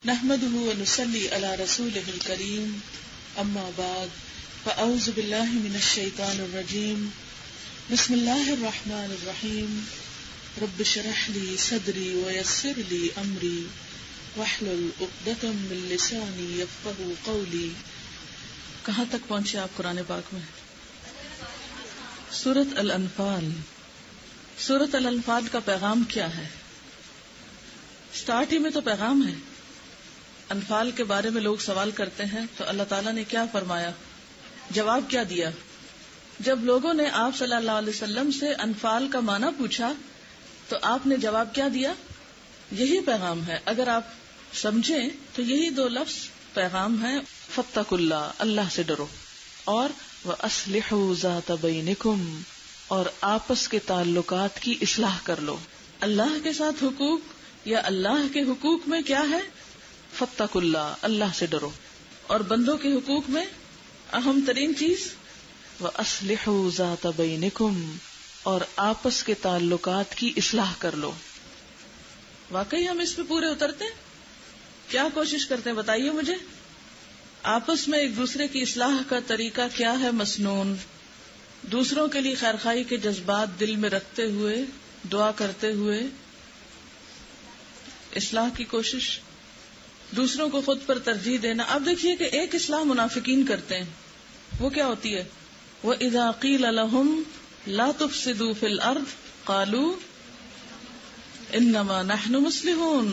نحمده ونصلي على رسوله الكريم اما بعد فاعوذ بالله من الشيطان الرجيم بسم الله الرحمن الرحيم رب اشرح لي صدري ويسر لي امري واحلل عقدة من لساني يفقهوا قولي. کہاں تک پہنچے آپ قرآن پاک میں؟ سورۃ الانفال. سورۃ الانفال کا پیغام کیا ہے؟ سٹارٹ ہی میں تو پیغام ہے. انفال کے بارے میں لوگ سوال کرتے ہیں تو اللہ تعالیٰ نے کیا فرمایا، جواب کیا دیا؟ جب لوگوں نے آپ صلی اللہ علیہ وسلم سے انفال کا معنی پوچھا تو آپ نے جواب کیا دیا؟ یہی پیغام ہے. اگر آپ سمجھیں تو یہی دو لفظ پیغام ہے. فاتقوا اللہ، اللہ سے ڈرو، اور وَأَصْلِحُوا ذَاتَ بَيْنِكُمْ، اور آپس کے تعلقات کی اصلاح کر لو. اللہ کے ساتھ حقوق یا اللہ کے حقوق میں کیا ہے؟ فاتقوا اللہ، اللہ سے ڈرو. اور بندوں کے حقوق میں اہم ترین چیز وَأَصْلِحُوا ذَاتَ بَيْنِكُمْ، اور آپس کے تعلقات کی اصلاح کر لو. واقعی ہم اس پہ پورے اترتے ہیں؟ کیا کوشش کرتے ہیں بتائیے مجھے. آپس میں ایک دوسرے کی اصلاح کا طریقہ کیا ہے؟ مسنون. دوسروں کے لیے خیرخواہی کے جذبات دل میں رکھتے ہوئے، دعا کرتے ہوئے اصلاح کی کوشش، دوسروں کو خود پر ترجیح دینا. اب دیکھیے کہ ایک اصلاح منافقین کرتے ہیں، وہ کیا ہوتی ہے؟ وَإِذَا قِيلَ لَهُمْ لَا تُفْسِدُوا فِي الْأَرْضِ قَالُوا إِنَّمَا نَحْنُ مُصْلِحُونَ.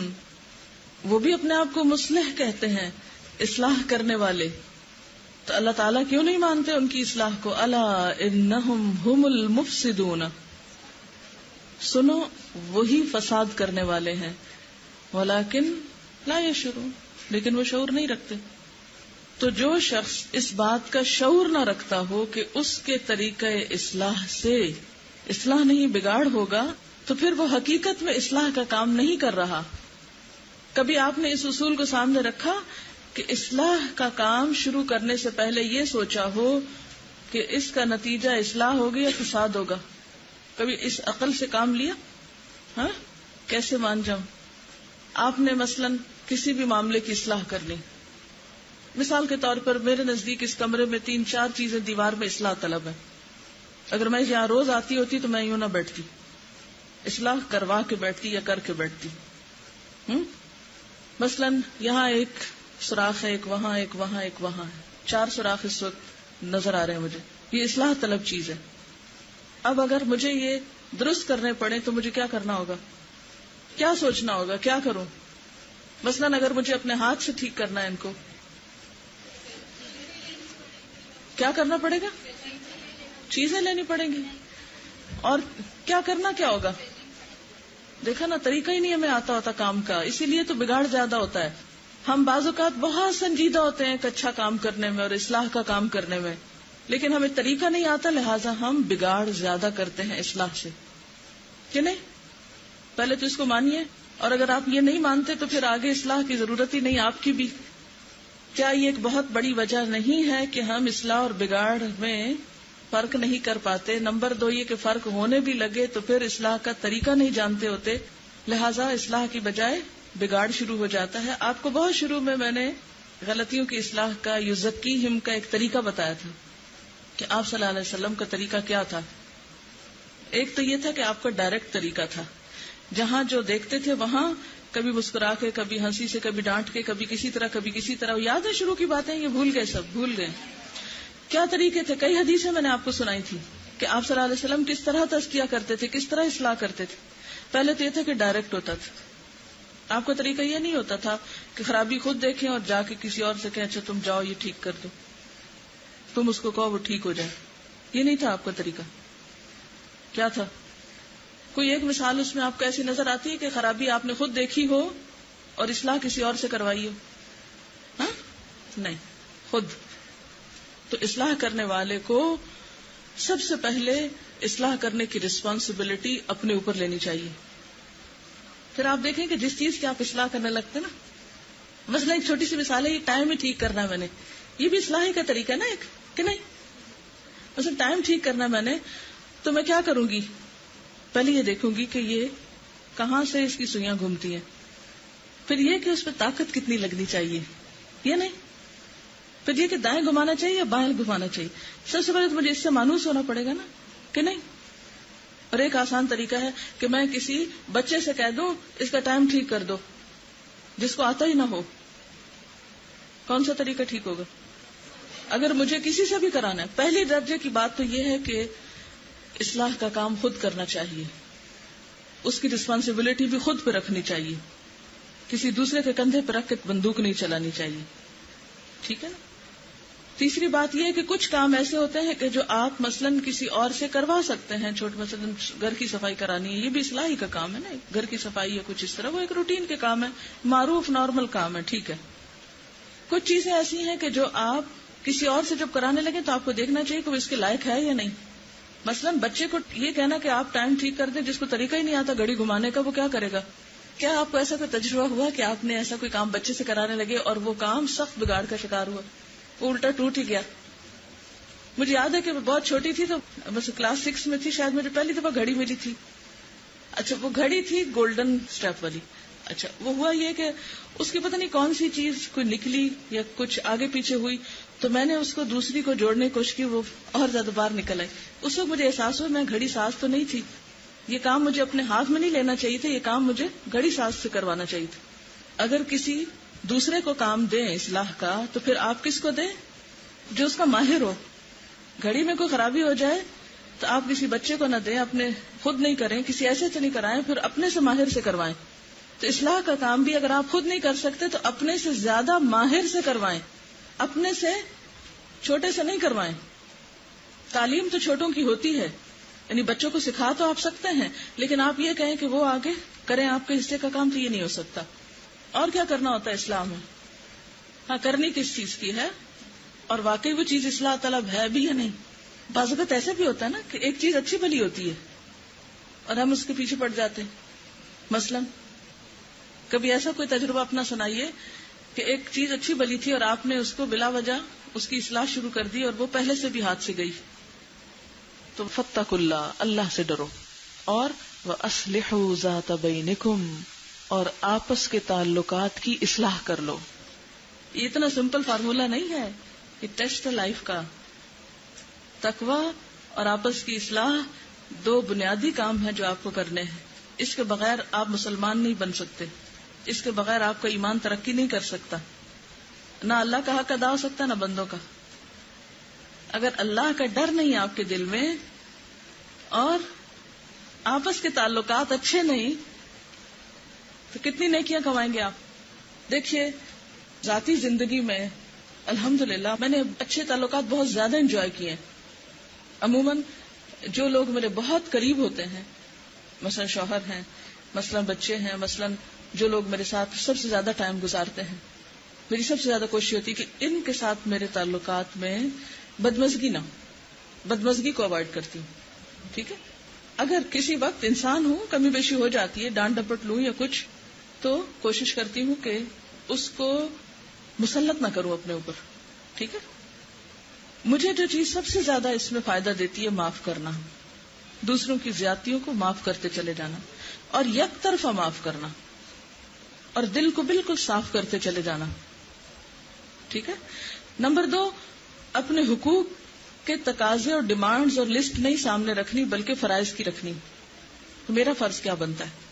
وہ بھی اپنے آپ کو مصلح کہتے ہیں، اصلاح کرنے والے. تو اللہ تعالیٰ کیوں نہیں مانتے ان کی اصلاح کو؟ أَلَا إِنَّهُمْ هُمُ الْمُفْسِدُونَ. سنو، وہی فساد کرنے والے ہیں. وَلَكِنْ لا يشعرون، لیکن وہ شعور نہیں رکھتے. تو جو شخص اس بات کا شعور نہ رکھتا ہو کہ اس کے طریقہ اصلاح سے اصلاح نہیں بگاڑ ہوگا، تو پھر وہ حقیقت میں اصلاح کا کام نہیں کر رہا. کبھی آپ نے اس اصول کو سامنے رکھا کہ اصلاح کا کام شروع کرنے سے پہلے یہ سوچا ہو کہ اس کا نتیجہ اصلاح ہوگی یا فساد ہوگا؟ کبھی اس عقل سے کام لیا؟ ہاں، کیسے مان جاؤں؟ آپ نے مثلاً کسی بھی معاملے کی اصلاح کر لی. مثال کے طور پر میرے نزدیک اس کمرے میں 3-4 چیزیں دیوار میں اصلاح طلب ہیں. اگر میں یہاں روز آتی ہوتی تو میں یوں نہ بیٹھتی، اصلاح کروا کے بیٹھتی یا کر کے بیٹھتی. مثلاً یہاں ایک سوراخ ہے، ایک وہاں، ایک وہاں، ایک وہاں ہے، 4 سوراخ اس وقت نظر آ رہے ہیں مجھے. یہ اصلاح طلب چیز ہے. اب اگر مجھے یہ درست کرنے پڑے تو مجھے کیا کرنا ہوگا؟ کیا سوچنا ہوگا؟ کیا کروں؟ مثلاً اگر مجھے اپنے ہاتھ سے ٹھیک کرنا ہے ان کو، کیا کرنا پڑے گا؟ چیزیں لینی پڑیں گی. اور کیا کرنا کیا ہوگا؟ دیکھا نا، طریقہ ہی نہیں ہمیں آتا ہوتا کام کا، اسی لیے تو بگاڑ زیادہ ہوتا ہے. ہم بعض اوقات بہت سنجیدہ ہوتے ہیں ایک اچھا کام کرنے میں اور اصلاح کا کام کرنے میں، لیکن ہمیں طریقہ نہیں آتا، لہٰذا ہم بگاڑ زیادہ کرتے ہیں اصلاح سے، کہ نہیں؟ پہلے تو اس کو مانیے، اور اگر آپ یہ نہیں مانتے تو پھر آگے اصلاح کی ضرورت ہی نہیں آپ کی بھی. کیا یہ ایک بہت بڑی وجہ نہیں ہے کہ ہم اصلاح اور بگاڑ میں فرق نہیں کر پاتے؟ نمبر 2 یہ کہ فرق ہونے بھی لگے تو پھر اصلاح کا طریقہ نہیں جانتے ہوتے، لہٰذا اصلاح کی بجائے بگاڑ شروع ہو جاتا ہے. آپ کو بہت شروع میں نے غلطیوں کی اصلاح کا یزکیہم کا ایک طریقہ بتایا تھا کہ آپ صلی اللہ علیہ وسلم کا طریقہ کیا تھا. ایک تو یہ تھا کہ آپ کا ڈائریکٹ طریقہ تھا، جہاں جو دیکھتے تھے وہاں کبھی مسکرا کے، کبھی ہنسی سے، کبھی ڈانٹ کے، کبھی کسی طرح، کبھی کسی طرح. یاد ہے شروع کی باتیں؟ یہ بھول گئے، سب بھول گئے. کیا طریقے تھے؟ کئی حدیثیں میں نے آپ کو سنائی تھی کہ آپ صلی اللہ علیہ وسلم کس طرح تزکیہ کرتے تھے، کس طرح اصلاح کرتے تھے. پہلے تو یہ تھا کہ ڈائریکٹ ہوتا تھا. آپ کا طریقہ یہ نہیں ہوتا تھا کہ خرابی خود دیکھیں اور جا کے کسی اور سے کہیں اچھا تم جاؤ یہ ٹھیک کر دو، تم اس کو کہو وہ ٹھیک ہو جائے. یہ نہیں تھا آپ کا طریقہ. کیا تھا؟ کوئی ایک مثال اس میں آپ کو ایسی نظر آتی ہے کہ خرابی آپ نے خود دیکھی ہو اور اصلاح کسی اور سے کروائی ہو؟ ہاں، نہیں، خود. تو اصلاح کرنے والے کو سب سے پہلے اصلاح کرنے کی رسپانسبلٹی اپنے اوپر لینی چاہیے. پھر آپ دیکھیں کہ جس چیز کی آپ اصلاح کرنے لگتے نا، مثلا ایک چھوٹی سی مثال ہے، یہ ٹائم ہی ٹھیک کرنا ہے میں نے، یہ بھی اصلاح کا طریقہ ہے نا ایک، کہ نہیں؟ مثلا ٹائم ٹھیک کرنا ہے میں نے، تو میں کیا کروں گی؟ پہلے یہ دیکھوں گی کہ یہ کہاں سے اس کی سوئیاں گھومتی ہیں، پھر یہ کہ اس پہ طاقت کتنی لگنی چاہیے، یہ نہیں. پھر یہ کہ دائیں گھمانا چاہیے یا بائیں گھمانا چاہیے. سب سے پہلے تو مجھے اس سے مانوس ہونا پڑے گا نا کہ نہیں. اور ایک آسان طریقہ ہے کہ میں کسی بچے سے کہہ دوں اس کا ٹائم ٹھیک کر دو، جس کو آتا ہی نہ ہو. کون سا طریقہ ٹھیک ہوگا؟ اگر مجھے کسی سے بھی کرانا ہے، پہلی درجے کی بات تو یہ ہے کہ اصلاح کا کام خود کرنا چاہیے، اس کی رسپانسبلٹی بھی خود پہ رکھنی چاہیے، کسی دوسرے کے کندھے پہ رکھ کے بندوق نہیں چلانی چاہیے. ٹھیک ہے نا. تیسری بات یہ ہے کہ کچھ کام ایسے ہوتے ہیں کہ جو آپ مثلاً کسی اور سے کروا سکتے ہیں. مثلاً گھر کی صفائی کرانی ہے، یہ بھی اصلاحی کا کام ہے نا. گھر کی صفائی یا کچھ اس طرح، وہ ایک روٹین کے کام ہے، معروف نارمل کام ہے. ٹھیک ہے. کچھ چیزیں ایسی ہیں کہ جو آپ کسی اور سے جب کرانے لگے تو آپ کو دیکھنا چاہیے کہ وہ اس کے لائق ہے یا نہیں. مثلاً بچے کو یہ کہنا کہ آپ ٹائم ٹھیک کر دیں، جس کو طریقہ ہی نہیں آتا گھڑی گھمانے کا، وہ کیا کرے گا؟ کیا آپ کو ایسا کوئی تجربہ ہوا کہ آپ نے ایسا کوئی کام بچے سے کرانے لگے اور وہ کام سخت بگاڑ کا شکار ہوا، وہ الٹا ٹوٹ ہی گیا؟ مجھے یاد ہے کہ میں بہت چھوٹی تھی، تو بس کلاس 6 میں تھی شاید، مجھے پہلی دفعہ گھڑی ملی تھی. اچھا، وہ گھڑی تھی گولڈن اسٹیپ والی. اچھا، وہ ہوا یہ کہ اس کی پتہ نہیں کون سی چیز کوئی نکلی یا کچھ آگے پیچھے ہوئی، تو میں نے اس کو دوسری کو جوڑنے کی کوشش کی، وہ اور زیادہ باہر نکل آئی. اس وقت مجھے احساس ہوا میں گھڑی ساز تو نہیں تھی، یہ کام مجھے اپنے ہاتھ میں نہیں لینا چاہیے تھا، یہ کام مجھے گھڑی ساز سے کروانا چاہیے تھا. اگر کسی دوسرے کو کام دیں اصلاح کا، تو پھر آپ کس کو دیں؟ جو اس کا ماہر ہو. گھڑی میں کوئی خرابی ہو جائے تو آپ کسی بچے کو نہ دیں، اپنے خود نہیں کریں، کسی ایسے سے نہیں کرائیں، پھر اپنے سے ماہر سے کروائیں. تو اصلاح کا کام بھی اگر آپ خود نہیں کر سکتے تو اپنے سے زیادہ ماہر سے کروائیں، اپنے سے چھوٹے سے نہیں کروائیں. تعلیم تو چھوٹوں کی ہوتی ہے، یعنی بچوں کو سکھا تو آپ سکتے ہیں، لیکن آپ یہ کہیں کہ وہ آگے کریں آپ کے حصے کا کام، تو یہ نہیں ہو سکتا. اور کیا کرنا ہوتا ہے اسلام میں؟ ہاں، کرنی کس چیز کی ہے اور واقعی وہ چیز اصلاح طلب ہے بھی یا نہیں. بعض اوقات ایسے بھی ہوتا ہے نا کہ ایک چیز اچھی بھلی ہوتی ہے اور ہم اس کے پیچھے پڑ جاتے ہیں. مثلا کبھی ایسا کوئی تجربہ اپنا سنائیے کہ ایک چیز اچھی بھلی تھی اور آپ نے اس کو بلا وجہ اس کی اصلاح شروع کر دی اور وہ پہلے سے بھی ہاتھ سے گئی. تو فاتقوا اللہ، اللہ سے ڈرو. اور وَأَصْلِحُوا ذَاتَ بَيْنِكُمْ، اور آپس کے تعلقات کی اصلاح کر لو. یہ اتنا سمپل فارمولا نہیں ہے، یہ ٹیسٹ ہے لائف کا. تقویٰ اور آپس کی اصلاح دو بنیادی کام ہیں جو آپ کو کرنے ہیں. اس کے بغیر آپ مسلمان نہیں بن سکتے، اس کے بغیر آپ کا ایمان ترقی نہیں کر سکتا. نہ اللہ کا حق ادا ہو سکتا نہ بندوں کا. اگر اللہ کا ڈر نہیں آپ کے دل میں اور آپس کے تعلقات اچھے نہیں تو کتنی نیکیاں کمائیں گے آپ. دیکھیے ذاتی زندگی میں الحمدللہ میں نے اچھے تعلقات بہت زیادہ انجوائے کیے ہیں. عموماً جو لوگ میرے بہت قریب ہوتے ہیں، مثلا شوہر ہیں، مثلا بچے ہیں، مثلا جو لوگ میرے ساتھ سب سے زیادہ ٹائم گزارتے ہیں، میری سب سے زیادہ کوشش ہوتی ہے کہ ان کے ساتھ میرے تعلقات میں بدمزگی نہ ہو. بدمزگی کو اوائڈ کرتی ہوں. ٹھیک ہے، اگر کسی وقت انسان ہوں کمی بیشی ہو جاتی ہے، ڈانٹ ڈپٹ لوں یا کچھ، تو کوشش کرتی ہوں کہ اس کو مسلط نہ کروں اپنے اوپر. ٹھیک ہے. مجھے جو چیز سب سے زیادہ اس میں فائدہ دیتی ہے معاف کرنا، دوسروں کی زیادتیوں کو معاف کرتے چلے جانا اور یک طرفہ معاف کرنا اور دل کو بالکل صاف کرتے چلے جانا. ٹھیک ہے. نمبر 2، اپنے حقوق کے تقاضے اور ڈیمانڈز اور لسٹ نہیں سامنے رکھنی بلکہ فرائض کی رکھنی. تو میرا فرض کیا بنتا ہے؟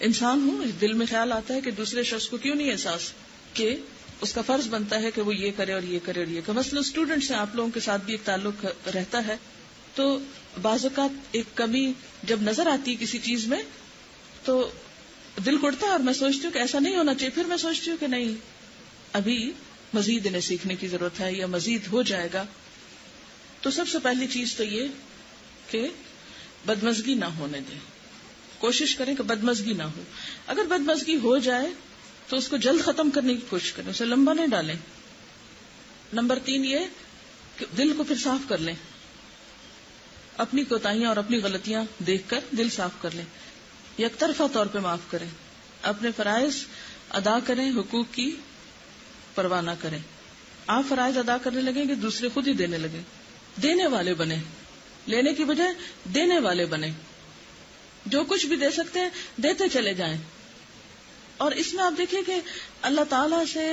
انسان ہوں، دل میں خیال آتا ہے کہ دوسرے شخص کو کیوں نہیں احساس کہ اس کا فرض بنتا ہے کہ وہ یہ کرے اور یہ کرے اور یہ کرے. مثلا اسٹوڈنٹ سے آپ لوگوں کے ساتھ بھی ایک تعلق رہتا ہے، تو بعض اوقات ایک کمی جب نظر آتی ہے کسی چیز میں تو دل اٹھتا ہے اور میں سوچتی ہوں کہ ایسا نہیں ہونا چاہیے. پھر میں سوچتی ہوں کہ نہیں، ابھی مزید انہیں سیکھنے کی ضرورت ہے یا مزید ہو جائے گا. تو سب سے پہلی چیز تو یہ کہ بدمزگی نہ ہونے دیں. کوشش کریں کہ بدمزگی نہ ہو. اگر بدمزگی ہو جائے تو اس کو جلد ختم کرنے کی کوشش کریں، اسے لمبا نہیں ڈالیں. نمبر 3 یہ کہ دل کو پھر صاف کر لیں، اپنی کوتاہیاں اور اپنی غلطیاں دیکھ کر دل صاف کر لیں. یک طرفہ طور پہ معاف کریں، اپنے فرائض ادا کریں، حقوق کی پرواہ نہ کریں. آپ فرائض ادا کرنے لگیں کہ دوسرے خود ہی دینے لگیں. دینے والے بنے، لینے کی بجائے دینے والے بنے. جو کچھ بھی دے سکتے ہیں دیتے چلے جائیں. اور اس میں آپ دیکھیے کہ اللہ تعالیٰ سے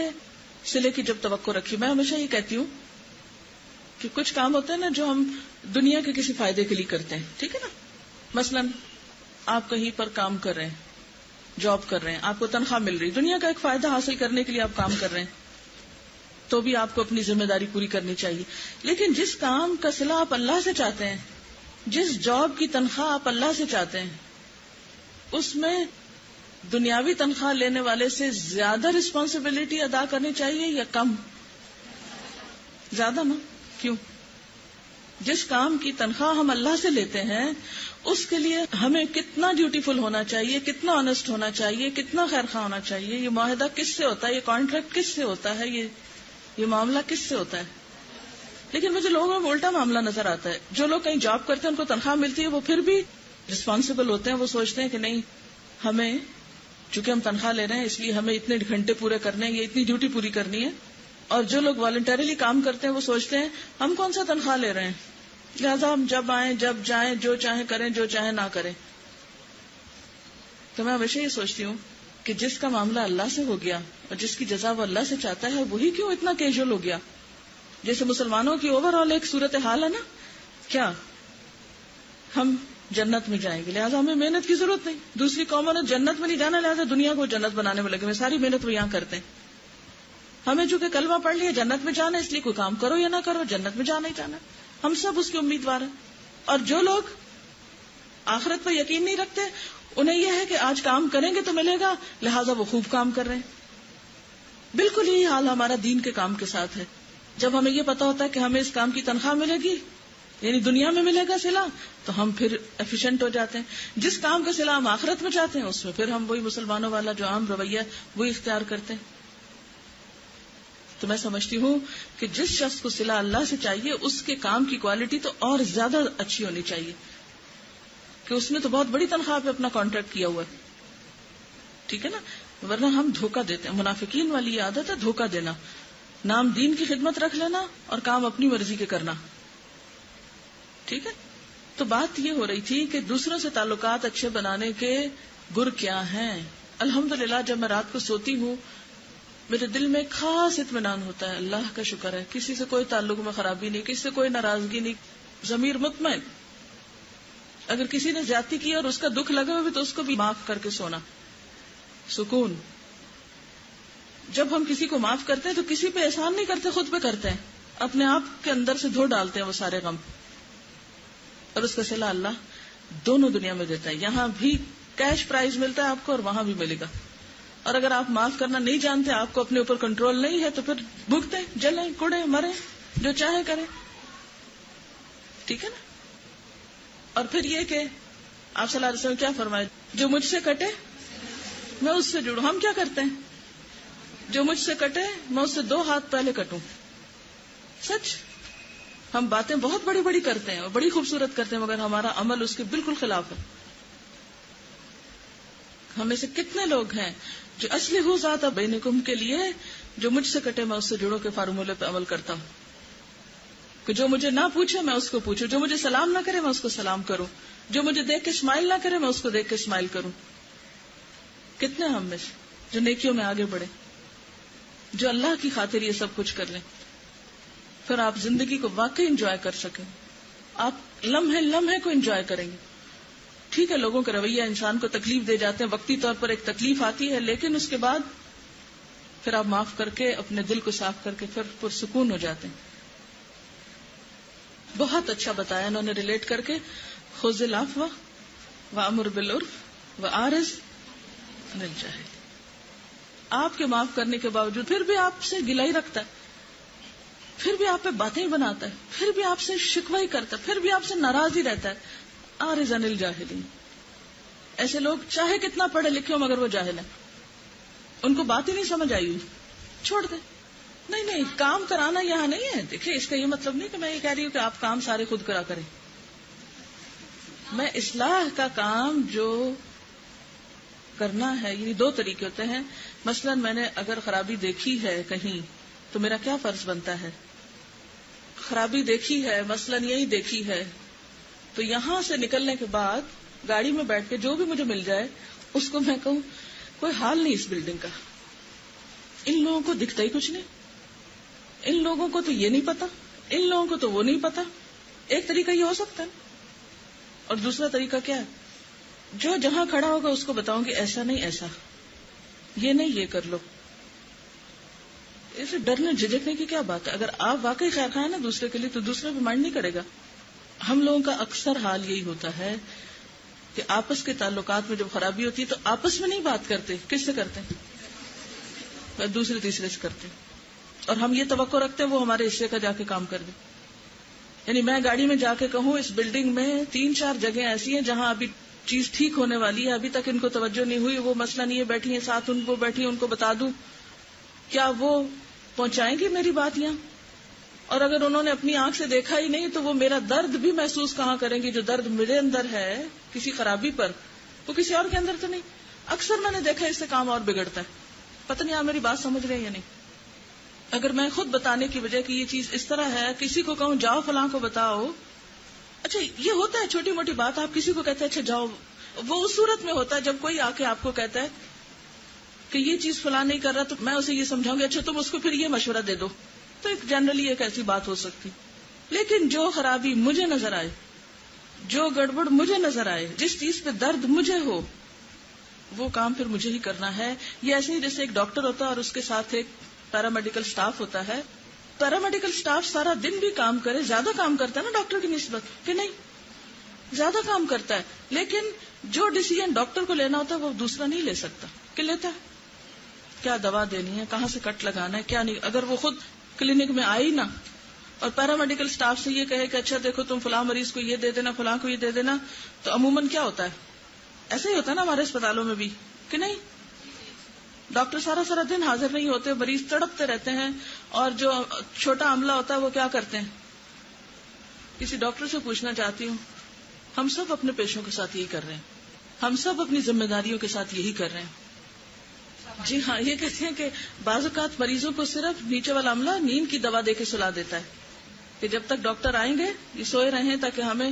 صلے کی جب توقع رکھی. میں ہمیشہ یہ کہتی ہوں کہ کچھ کام ہوتے ہیں نا جو ہم دنیا کے کسی فائدے کے لیے کرتے ہیں, ٹھیک ہے نا. مثلاً آپ کہیں پر کام کر رہے ہیں, جاب کر رہے ہیں, آپ کو تنخواہ مل رہی, دنیا کا ایک فائدہ حاصل کرنے کے لیے آپ کام کر رہے ہیں, تو بھی آپ کو اپنی ذمہ داری پوری کرنی چاہیے. لیکن جس کام کا صلہ آپ اللہ سے چاہتے ہیں, جس جاب کی تنخواہ آپ اللہ سے چاہتے ہیں, اس میں دنیاوی تنخواہ لینے والے سے زیادہ رسپانسبلٹی ادا کرنی چاہیے یا کم؟ زیادہ نا. کیوں؟ جس کام کی تنخواہ ہم اللہ سے لیتے ہیں اس کے لیے ہمیں کتنا ڈیوٹیفل ہونا چاہیے, کتنا آنےسٹ ہونا چاہیے, کتنا خیر خواہ ہونا چاہیے. یہ معاہدہ کس سے ہوتا ہے, یہ کانٹریکٹ کس سے ہوتا ہے, یہ معاملہ کس سے ہوتا ہے. لیکن مجھے لوگوں میں الٹا معاملہ نظر آتا ہے. جو لوگ کہیں جاب کرتے ہیں ان کو تنخواہ ملتی ہے, وہ پھر بھی رسپانسبل ہوتے ہیں. وہ سوچتے ہیں کہ نہیں, ہمیں چونکہ ہم تنخواہ لے رہے ہیں اس لیے ہمیں اتنے گھنٹے پورے کرنے ہیں, یہ اتنی ڈیوٹی پوری کرنی ہے. اور جو لوگ والنٹریلی کام کرتے ہیں وہ سوچتے ہیں ہم کون سا تنخواہ لے رہے ہیں, لہٰذا ہم جب آئیں جب جائیں, جو چاہیں کریں جو چاہیں نہ کریں. تو میں ہمیشہ یہ سوچتی ہوں کہ جس کا معاملہ اللہ سے ہو گیا اور جس کی جزا وہ اللہ سے چاہتا ہے, وہی کیوں اتنا کیجول ہو گیا. جیسے مسلمانوں کی اوور آل ایک صورت حال ہے نا, کیا ہم جنت میں جائیں گے لہٰذا ہمیں محنت کی ضرورت نہیں. دوسری قوموں نے جنت میں نہیں جانا لہٰذا دنیا کو جنت بنانے میں لگے, میں ساری محنت وہ یہاں کرتے ہیں. ہمیں چونکہ کلمہ پڑھ لیا جنت میں جانا, اس لیے کوئی کام کرو یا نہ کرو جنت میں جانا ہی جانا. ہم سب اس کے امیدوار ہیں. اور جو لوگ آخرت پر یقین نہیں رکھتے انہیں یہ ہے کہ آج کام کریں گے تو ملے گا, لہٰذا وہ خوب کام کر رہے ہیں. بالکل یہی حال ہمارا دین کے کام کے ساتھ ہے. جب ہمیں یہ پتا ہوتا ہے کہ ہمیں اس کام کی تنخواہ ملے گی, یعنی دنیا میں ملے گا صلہ, تو ہم پھر ایفیشینٹ ہو جاتے ہیں. جس کام کا صلہ ہم آخرت میں چاہتے ہیں اس میں پھر ہم وہی مسلمانوں والا جو عام رویہ وہی اختیار کرتے ہیں. تو میں سمجھتی ہوں کہ جس شخص کو صلہ اللہ سے چاہیے اس کے کام کی کوالٹی تو اور زیادہ اچھی ہونی چاہیے کہ اس نے تو بہت بڑی تنخواہ پہ اپنا کانٹریکٹ کیا ہوا ہے, ٹھیک ہے نا. ورنہ ہم دھوکہ دیتے ہیں. منافقین والی عادت ہے دھوکہ دینا, نام دین کی خدمت رکھ لینا اور کام اپنی مرضی کے کرنا, ٹھیک ہے. تو بات یہ ہو رہی تھی کہ دوسروں سے تعلقات اچھے بنانے کے گر کیا ہیں. الحمدللہ جب میں رات کو سوتی ہوں میرے دل میں خاص اطمینان ہوتا ہے, اللہ کا شکر ہے کسی سے کوئی تعلق میں خرابی نہیں, کسی سے کوئی ناراضگی نہیں, ضمیر مطمئن. اگر کسی نے زیادتی کی اور اس کا دکھ لگا ہوئے تو اس کو بھی معاف کر کے سونا, سکون. جب ہم کسی کو معاف کرتے ہیں تو کسی پہ احسان نہیں کرتے, خود پہ کرتے ہیں, اپنے آپ کے اندر سے دھو ڈالتے ہیں وہ سارے غم. اور اس کا صلہ اللہ دونوں دنیا میں دیتا ہے. یہاں بھی کیش پرائز ملتا ہے آپ کو اور وہاں بھی ملے گا. اور اگر آپ معاف کرنا نہیں جانتے, آپ کو اپنے اوپر کنٹرول نہیں ہے, تو پھر بھگتے, جلیں, کڑے, مریں, جو چاہے کریں, ٹھیک ہے نا. اور پھر یہ کہ آپ صلی اللہ علیہ وسلم کیا فرمائے, جو مجھ سے کٹے میں اس سے جڑوں. ہم کیا کرتے ہیں, جو مجھ سے کٹے میں اس سے 2 ہاتھ پہلے کٹوں. سچ, ہم باتیں بہت بڑی بڑی کرتے ہیں اور بڑی خوبصورت کرتے ہیں, مگر ہمارا عمل اس کے بالکل خلاف ہے. ہمیں سے کتنے لوگ ہیں جو اصلح ذات بینکم کے لیے جو مجھ سے کٹے میں اس سے جڑوں کے فارمولے پہ عمل کرتا ہوں, کہ جو مجھے نہ پوچھے میں اس کو پوچھوں, جو مجھے سلام نہ کرے میں اس کو سلام کروں, جو مجھے دیکھ کے اسمائل نہ کرے میں اس کو دیکھ کے اسمائل کروں. کتنے ہم میں جو نیکیوں میں آگے بڑھے, جو اللہ کی خاطر یہ سب کچھ کر لیں, پھر آپ زندگی کو واقعی انجوائے کر سکیں. آپ لمحے لمحے کو انجوائے کریں گے. ٹھیک ہے لوگوں کا رویہ انسان کو تکلیف دے جاتے ہیں, وقتی طور پر ایک تکلیف آتی ہے, لیکن اس کے بعد پھر آپ معاف کر کے اپنے دل کو صاف کر کے پھر پرسکون ہو جاتے ہیں. بہت اچھا بتایا انہوں نے ریلیٹ کر کے, خذ العفو وامر بالعرف واعرض عن الجاہلین. آپ کے معاف کرنے کے باوجود پھر بھی آپ سے گلہ ہی رکھتا ہے, پھر بھی آپ پہ باتیں بناتا ہے, پھر بھی آپ سے شکوہ ہی کرتا ہے, پھر بھی آپ سے ناراض ہی رہتا ہے. اعرض عن الجاہلین. ایسے لوگ چاہے کتنا پڑھے لکھے ہو مگر وہ جاہل ہیں, ان کو بات ہی نہیں سمجھ آئی ہوئی, چھوڑ دیں. نہیں, کام کرانا یہاں نہیں ہے. دیکھیں اس کا یہ مطلب نہیں کہ میں یہ کہہ رہی ہوں کہ آپ کام سارے خود کرا کریں. میں اصلاح کا کام جو کرنا ہے, یعنی 2 طریقے ہوتے ہیں. مثلا میں نے اگر خرابی دیکھی ہے کہیں تو میرا کیا فرض بنتا ہے, خرابی دیکھی ہے مثلا یہی دیکھی ہے, تو یہاں سے نکلنے کے بعد گاڑی میں بیٹھ کے جو بھی مجھے مل جائے اس کو میں کہوں کوئی حال نہیں اس بلڈنگ کا. ان لوگوں کو دکھتا ہی کچھ نہیں, ان لوگوں کو تو یہ نہیں پتا, ان لوگوں کو تو وہ نہیں پتا. ایک طریقہ یہ ہو سکتا ہے, اور دوسرا طریقہ کیا ہے, جو جہاں کھڑا ہوگا اس کو بتاؤں گی ایسا نہیں ایسا, یہ نہیں یہ کر لو. اسے ڈرنے جھجکنے کی کیا بات ہے؟ اگر آپ واقعی خیر خواہ ہیں نا دوسرے کے لیے تو دوسرے بھی مائنڈ نہیں کرے گا. ہم لوگوں کا اکثر حال یہی ہوتا ہے کہ آپس کے تعلقات میں جب خرابی ہوتی ہے تو آپس میں نہیں بات کرتے. کس سے کرتے ہیں؟ دوسرے تیسرے سے کرتے ہیں, اور ہم یہ توقع رکھتے ہیں وہ ہمارے حصے کا جا کے کام کر دے. یعنی میں گاڑی میں جا کے کہوں اس بلڈنگ میں 3-4 جگہیں ایسی ہیں جہاں ابھی چیز ٹھیک ہونے والی ہے, ابھی تک ان کو توجہ نہیں ہوئی, وہ مسئلہ نہیں ہے, بیٹھی ہیں ساتھ ان کو بیٹھی ہیں, ان کو بتا دوں, کیا وہ پہنچائیں گی میری بات یہاں؟ اور اگر انہوں نے اپنی آنکھ سے دیکھا ہی نہیں تو وہ میرا درد بھی محسوس کہاں کریں گی؟ جو درد میرے اندر ہے کسی خرابی پر, وہ کسی اور کے اندر تو نہیں. اکثر میں نے دیکھا اس سے کام اور بگڑتا ہے. پتہ نہیں آپ میری بات سمجھ رہے ہیں یا نہیں. اگر میں خود بتانے کی وجہ کہ یہ چیز اس طرح ہے, کسی کو کہوں جاؤ فلاں کو بتاؤ, اچھا یہ ہوتا ہے چھوٹی موٹی بات, آپ کسی کو کہتے ہیں اچھا جاؤ, وہ اس صورت میں ہوتا ہے جب کوئی آ کے آپ کو کہتا ہے کہ یہ چیز فلاں نہیں کر رہا تو میں اسے یہ سمجھاؤں گی اچھا تم اس کو پھر یہ مشورہ دے دو, تو ایک جنرلی ایک ایسی بات ہو سکتی. لیکن جو خرابی مجھے نظر آئے, جو گڑبڑ مجھے نظر آئے, جس چیز پہ درد مجھے ہو, وہ کام پھر مجھے ہی کرنا ہے. یہ ایسے ہی جیسے ایک ڈاکٹر ہوتا ہے اور اس کے ساتھ ایک پیرامیڈیکل سٹاف ہوتا ہے. پیرامیڈیکل سٹاف سارا دن بھی کام کرے, زیادہ کام کرتا ہے نا ڈاکٹر کی نسبت, کہ نہیں زیادہ کام کرتا ہے, لیکن جو ڈیسیژن ڈاکٹر کو لینا ہوتا ہے وہ دوسرا نہیں لے سکتا. کہ لیتا ہے کیا دوا دینی ہے, کہاں سے کٹ لگانا ہے, کیا نہیں. اگر وہ خود کلینک میں آئی نا اور پیرامیڈیکل سٹاف سے یہ کہے کہ اچھا دیکھو تم فلاں مریض کو یہ دے دینا, فلاں کو یہ دے دینا, تو عموماً کیا ہوتا ہے, ایسا ہی ہوتا ہے نا ہمارے اسپتالوں میں بھی, کہ نہیں. ڈاکٹر سارا دن حاضر نہیں ہوتے, مریض تڑپتے رہتے ہیں, اور جو چھوٹا عملہ ہوتا ہے وہ کیا کرتے ہیں. کسی ڈاکٹر سے پوچھنا چاہتی ہوں, ہم سب اپنے پیشوں کے ساتھ یہی کر رہے ہیں, ہم سب اپنی ذمہ داریوں کے ساتھ یہی کر رہے ہیں. جی ہاں, یہ کہتے ہیں کہ بعض اوقات مریضوں کو صرف نیچے والا عملہ نیند کی دوا دے کے سلا دیتا ہے کہ جب تک ڈاکٹر آئیں گے یہ سوئے رہیں تاکہ ہمیں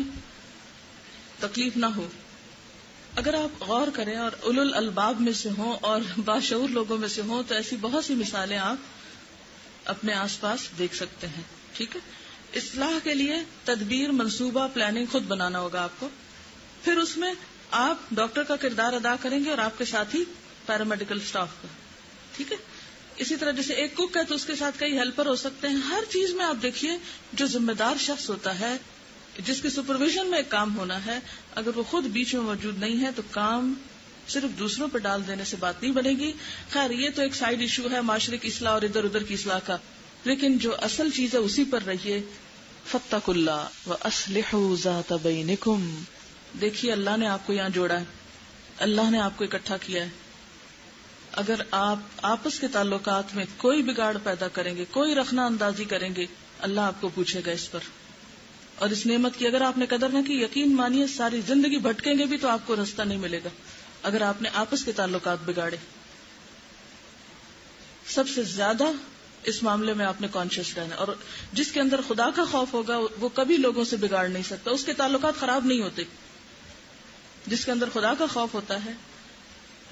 تکلیف نہ ہو. اگر آپ غور کریں اور اولو الالباب میں سے ہوں اور باشعور لوگوں میں سے ہوں تو ایسی بہت سی مثالیں آپ اپنے آس پاس دیکھ سکتے ہیں. ٹھیک ہے, اصلاح کے لیے تدبیر, منصوبہ, پلاننگ خود بنانا ہوگا آپ کو. پھر اس میں آپ ڈاکٹر کا کردار ادا کریں گے اور آپ کے ساتھ ہی پیرامیڈیکل سٹاف کا. ٹھیک ہے, اسی طرح جیسے ایک کوک ہے تو اس کے ساتھ کئی ہیلپر ہو سکتے ہیں. ہر چیز میں آپ دیکھیے جو ذمہ دار شخص ہوتا ہے, جس کی سپرویژن میں ایک کام ہونا ہے, اگر وہ خود بیچ میں موجود نہیں ہے تو کام صرف دوسروں پہ ڈال دینے سے بات نہیں بنے گی. خیر یہ تو ایک سائیڈ ایشو ہے معاشرے کی اصلاح اور ادھر ادھر کی اصلاح کا, لیکن جو اصل چیز ہے اسی پر رہیے. فاتقوا اللہ واصلحوا ذات بینکم. دیکھیے اللہ نے آپ کو یہاں جوڑا ہے, اللہ نے آپ کو اکٹھا کیا ہے. اگر آپ آپس کے تعلقات میں کوئی بگاڑ پیدا کریں گے, کوئی رخنہ اندازی کریں گے, اللہ آپ کو پوچھے گا اس پر. اور اس نعمت کی اگر آپ نے قدر نہ کی, یقین مانیے ساری زندگی بھٹکیں گے بھی تو آپ کو راستہ نہیں ملے گا اگر آپ نے آپس کے تعلقات بگاڑے. سب سے زیادہ اس معاملے میں آپ نے کانشیس رہنا, اور جس کے اندر خدا کا خوف ہوگا وہ کبھی لوگوں سے بگاڑ نہیں سکتا, اس کے تعلقات خراب نہیں ہوتے. جس کے اندر خدا کا خوف ہوتا ہے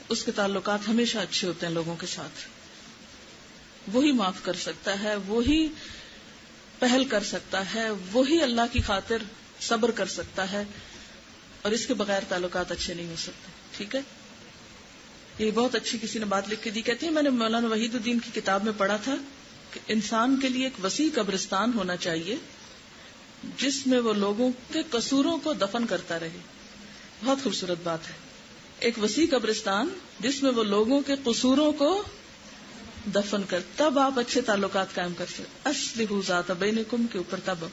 اس کے تعلقات ہمیشہ اچھے ہوتے ہیں لوگوں کے ساتھ. وہی معاف کر سکتا ہے, وہی پہل کر سکتا ہے, وہی اللہ کی خاطر صبر کر سکتا ہے, اور اس کے بغیر تعلقات اچھے نہیں ہو سکتے. ٹھیک ہے, یہ بہت اچھی کسی نے بات لکھ کے دی, کہتی ہے میں نے مولانا وحید الدین کی کتاب میں پڑھا تھا کہ انسان کے لیے ایک وسیع قبرستان ہونا چاہیے جس میں وہ لوگوں کے قصوروں کو دفن کرتا رہے. بہت خوبصورت بات ہے, ایک وسیع قبرستان جس میں وہ لوگوں کے قصوروں کو دفن کر, تب آپ اچھے تعلقات قائم کر سکتے. اصلحوا ذات بینکم کے اوپر تب.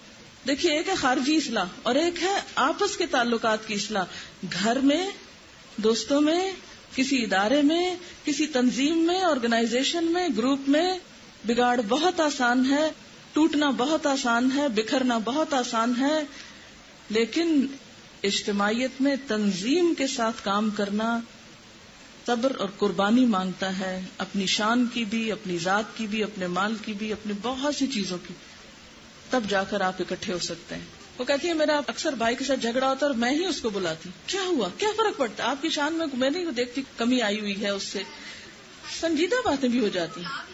دیکھیے ایک ہے خارجی اصلاح اور ایک ہے آپس کے تعلقات کی اصلاح. گھر میں, دوستوں میں, کسی ادارے میں, کسی تنظیم میں, آرگنائزیشن میں, گروپ میں بگاڑ بہت آسان ہے, ٹوٹنا بہت آسان ہے, بکھرنا بہت آسان ہے, لیکن اجتماعیت میں تنظیم کے ساتھ کام کرنا صبر اور قربانی مانگتا ہے, اپنی شان کی بھی, اپنی ذات کی بھی, اپنے مال کی بھی, اپنی بہت سی چیزوں کی. تب جا کر آپ اکٹھے ہو سکتے ہیں. وہ کہتی ہے میرا اکثر بھائی کے ساتھ جھگڑا ہوتا ہے اور میں ہی اس کو بلاتی. کیا ہوا, کیا فرق پڑتا ہے, آپ کی شان میں نہیں دیکھتی کمی آئی ہوئی ہے, اس سے سنجیدہ باتیں بھی ہو جاتی ہیں.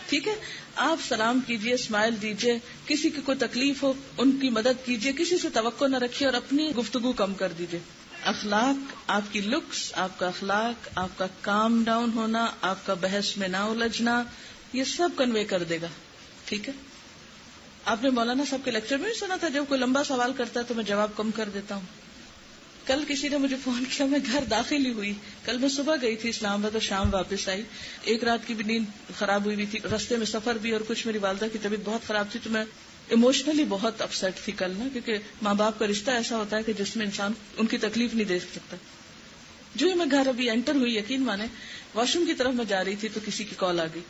ٹھیک ہے, آپ سلام کیجئے, اسمائل دیجئے, کسی کی کوئی تکلیف ہو ان کی مدد کیجئے, کسی سے توقع نہ رکھیے اور اپنی گفتگو کم کر دیجئے. اخلاق, آپ کی لکس, آپ کا اخلاق, آپ کا کام ڈاؤن ہونا, آپ کا بحث میں نہ الجھنا, یہ سب کنوے کر دے گا. ٹھیک ہے, آپ نے مولانا صاحب کے لیکچر میں بھی سنا تھا جب کوئی لمبا سوال کرتا ہے تو میں جواب کم کر دیتا ہوں. کل کسی نے مجھے فون کیا, میں گھر داخل ہی ہوئی, کل میں صبح گئی تھی اسلام آباد اور شام واپس آئی. ایک رات کی بھی نیند خراب ہوئی تھی, رستے میں سفر بھی, اور کچھ میری والدہ کی طبیعت بہت خراب تھی, تو میں ایموشنلی بہت اپسیٹ تھی کل نا, کیونکہ ماں باپ کا رشتہ ایسا ہوتا ہے کہ جس میں انسان ان کی تکلیف نہیں دیکھ سکتا. جو ہی میں گھر ابھی انٹر ہوئی, یقین مانے واش روم کی طرف میں جا رہی تھی تو کسی کی کال آ گئی,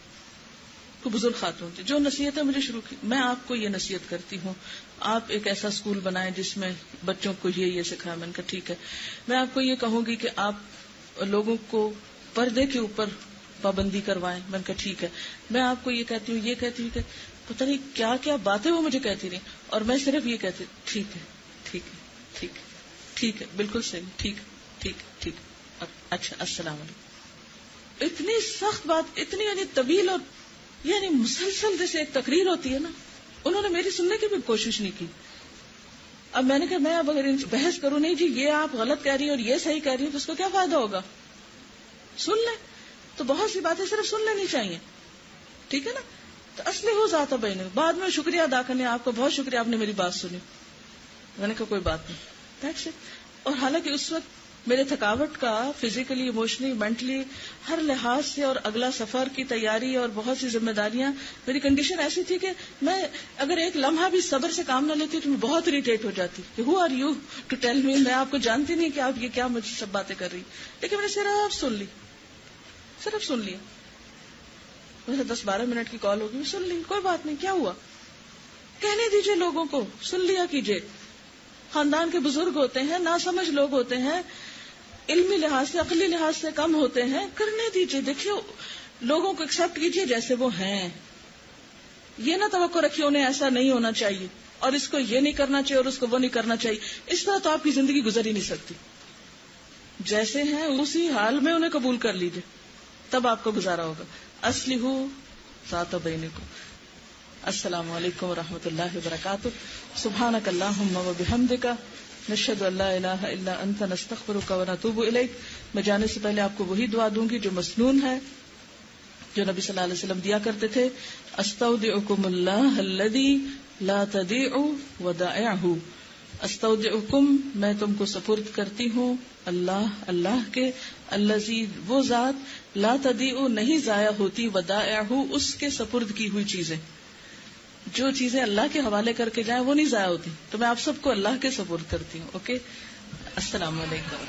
کوئی بزرگ خاتون تھی. جو نصیحتیں مجھے شروع کی, میں آپ کو یہ نصیحت کرتی ہوں, آپ ایک ایسا اسکول بنائیں جس میں بچوں کو یہ سکھائیں. میں نے کہا ٹھیک ہے. میں آپ کو یہ کہوں گی کہ آپ لوگوں کو پردے کے اوپر پابندی کروائیں. میں نے کہا ٹھیک ہے. میں آپ کو یہ کہتی ہوں کہ پتہ نہیں کیا کیا باتیں وہ مجھے کہتی رہی, اور میں صرف یہ کہتی ٹھیک ہے ٹھیک ہے ٹھیک ہے ٹھیک ہے, بالکل صحیح, ٹھیک ٹھیک ٹھیک, اچھا السلام علیکم. اتنی سخت بات, اتنی یعنی طویل, اور یعنی مسلسل جیسے ایک تقریر ہوتی ہے نا, انہوں نے میری سننے کی بھی کوشش نہیں کی. اب میں نے کہا میں اب اگر ان سے بحث کروں, نہیں جی یہ آپ غلط کہہ رہی ہیں اور یہ صحیح کہہ رہی ہیں, تو اس کو کیا فائدہ ہوگا, سن لیں. تو بہت سی باتیں صرف سن لینی چاہیے. ٹھیک ہے نا, تو اصلی ہو ذات بین. بعد میں شکریہ ادا کرنے, آپ کا بہت شکریہ, آپ نے میری بات سنی. میں نے کہا کوئی بات نہیں, دیٹس اٹ. اور حالانکہ اس وقت میرے تھکاوٹ کا فزیکلی, ایموشنلی, مینٹلی, ہر لحاظ سے, اور اگلا سفر کی تیاری اور بہت سی ذمہ داریاں, میری کنڈیشن ایسی تھی کہ میں اگر ایک لمحہ بھی صبر سے کام نہ لیتی تو میں بہت اریٹیٹ ہو جاتی کہ who are you to tell me, میں آپ کو جانتی نہیں کہ آپ یہ کیا مجھ سے سب باتیں کر رہی. لیکن میں نے صرف سن لیا. مجھے 10-12 منٹ کی کال ہوگی, سن لی, کوئی بات نہیں, کیا ہوا, کہنے دیجئے لوگوں کو, سن لیا کیجئے. خاندان کے بزرگ ہوتے ہیں, ناسمجھ لوگ ہوتے ہیں, علمی لحاظ سے, عقلی لحاظ سے کم ہوتے ہیں, کرنے دیجئے. دیکھیے لوگوں کو ایکسپٹ کیجئے جیسے وہ ہیں. یہ نہ توقع رکھیے انہیں ایسا نہیں ہونا چاہیے, اور اس کو یہ نہیں کرنا چاہیے, اور اس کو وہ نہیں کرنا چاہیے. اس طرح تو آپ کی زندگی گزر ہی نہیں سکتی. جیسے ہیں اسی حال میں انہیں قبول کر لیجئے, تب آپ کو گزارا ہوگا. اصلح ذات بینکم. السلام علیکم ورحمۃ اللہ وبرکاتہ. سبحانک اللہم وبحمدک, نشہد ان لا الہ الا انت, نستغفرک ونتوب الیک. میں جانے سے پہلے آپ کو وہی دعا دوں گی جو مسنون ہے, جو نبی صلی اللہ علیہ وسلم دیا کرتے تھے. استودعکم اللہ الذی لا تضیع ودائعہ. استودعکم, میں تم کو سپرد کرتی ہوں, اللہ کے, الذی, وہ ذات, لا تضیع, نہیں ضائع ہوتی, ودائعہ, اس کے سپرد کی ہوئی چیزیں. جو چیزیں اللہ کے حوالے کر کے جائیں وہ نہیں ضائع ہوتی. تو میں آپ سب کو اللہ کے سپرد کرتی ہوں. اوکے, السلام علیکم.